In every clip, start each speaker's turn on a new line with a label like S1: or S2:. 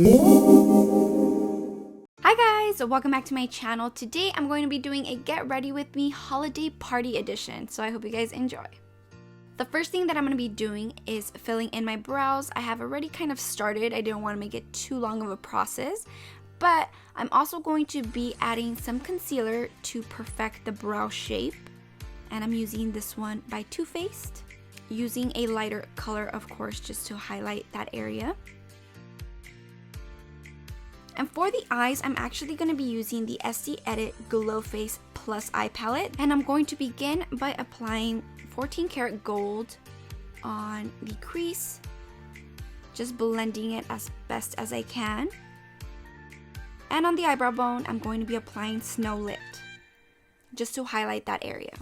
S1: Hi guys, welcome back to my channel. Today I'm going to be doing a get ready with me holiday party edition, so I hope you guys enjoy. The first thing that I'm going to be doing is filling in my brows. I have already kind of started. I didn't want to make it too long of a process, but I'm also going to be adding some concealer to perfect the brow shape, and I'm using this one by Too Faced, using a lighter color of course just to highlight that area. And for the eyes, I'm actually going to be using the SD Edit Glow Face Plus Eye Palette. And I'm going to begin by applying 14 karat gold on the crease, just blending it as best as I can. And on the eyebrow bone, I'm going to be applying Snow Lit, just to highlight that area.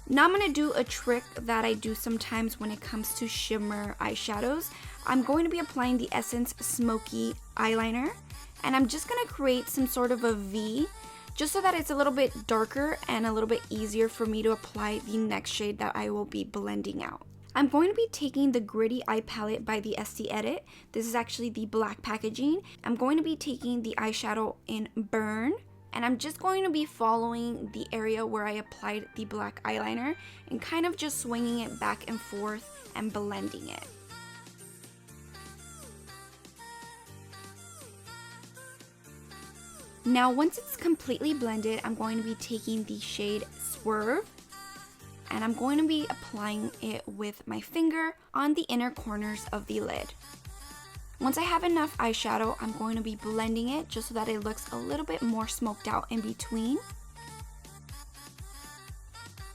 S1: Now I'm going to do a trick that I do sometimes when it comes to shimmer eyeshadows. I'm going to be applying the Essence Smoky Eyeliner. And I'm just going to create some sort of a V, just so that it's a little bit darker and a little bit easier for me to apply the next shade that I will be blending out. I'm going to be taking the Gritty Eye Palette by the SD Edit. This is actually the black packaging. I'm going to be taking the eyeshadow in Burn, and I'm just going to be following the area where I applied the black eyeliner and kind of just swinging it back and forth and blending it. Now once it's completely blended, I'm going to be taking the shade Swerve, and I'm going to be applying it with my finger on the inner corners of the lid. Once I have enough eyeshadow, I'm going to be blending it just so that it looks a little bit more smoked out in between.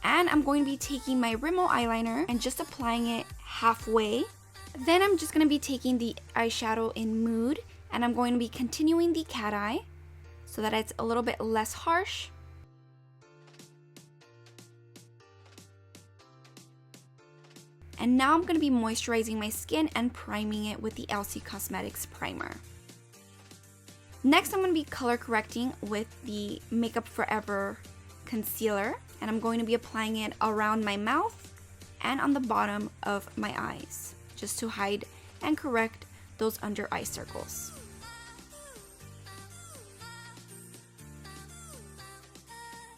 S1: And I'm going to be taking my Rimmel eyeliner and just applying it halfway. Then I'm just going to be taking the eyeshadow in Mood, and I'm going to be continuing the cat eye, so that it's a little bit less harsh. And now I'm going to be moisturizing my skin and priming it with the LC Cosmetics primer. Next, I'm going to be color correcting with the Makeup Forever concealer, and I'm going to be applying it around my mouth and on the bottom of my eyes, just to hide and correct those under eye circles.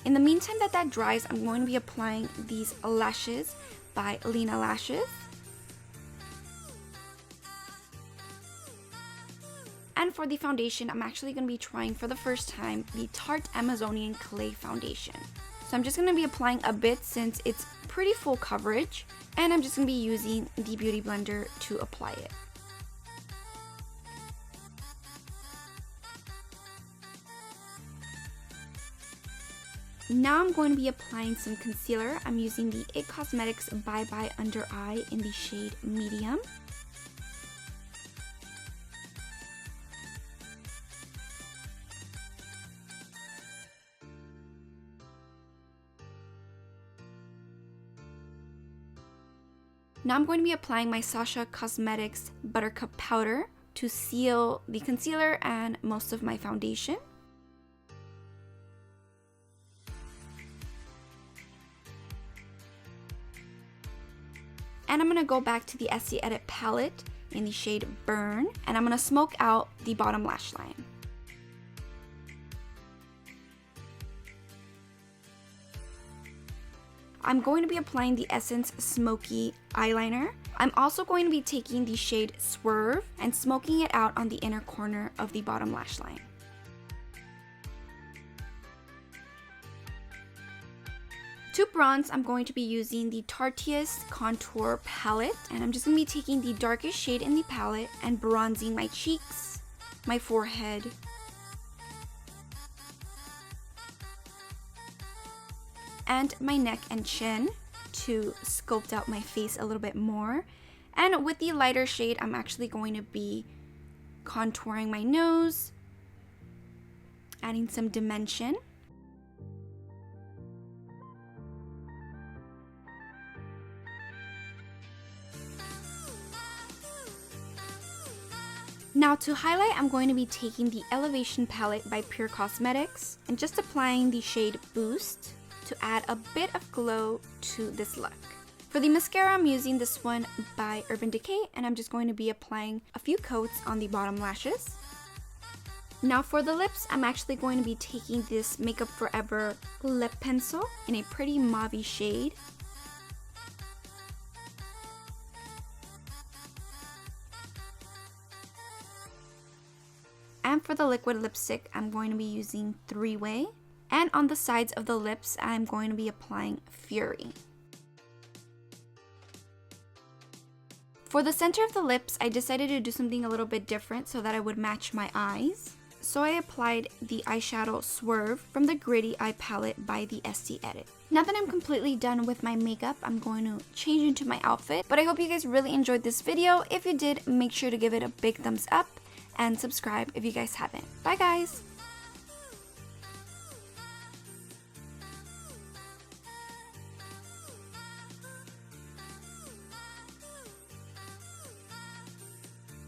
S1: In the meantime that dries, I'm going to be applying these lashes by Lena Lashes. And for the foundation, I'm actually going to be trying for the first time the Tarte Amazonian Clay Foundation. So I'm just going to be applying a bit since it's pretty full coverage, and I'm just going to be using the Beauty Blender to apply it. Now I'm going to be applying some concealer. I'm using the IT Cosmetics Bye Bye Under Eye in the shade Medium. Now I'm going to be applying my Sasha Cosmetics Buttercup Powder to seal the concealer and most of my foundation. And I'm going to go back to the SD Edit palette in the shade Burn, and I'm going to smoke out the bottom lash line. I'm going to be applying the Essence Smoky Eyeliner. I'm also going to be taking the shade Swerve and smoking it out on the inner corner of the bottom lash line. To bronze, I'm going to be using the Tarteist Contour Palette, and I'm just going to be taking the darkest shade in the palette and bronzing my cheeks, my forehead, and my neck and chin to sculpt out my face a little bit more. And with the lighter shade, I'm actually going to be contouring my nose, adding some dimension. Now to highlight, I'm going to be taking the Elevation palette by Pure Cosmetics and just applying the shade Boost to add a bit of glow to this look. For the mascara, I'm using this one by Urban Decay, and I'm just going to be applying a few coats on the bottom lashes. Now for the lips, I'm actually going to be taking this Makeup Forever lip pencil in a pretty mauve shade. And for the liquid lipstick, I'm going to be using Three Way. And on the sides of the lips, I'm going to be applying Fury. For the center of the lips, I decided to do something a little bit different so that I would match my eyes. So I applied the eyeshadow Swerve from the Gritty Eye Palette by the Estee Edit. Now that I'm completely done with my makeup, I'm going to change into my outfit. But I hope you guys really enjoyed this video. If you did, make sure to give it a big thumbs up and subscribe if you guys haven't. Bye guys!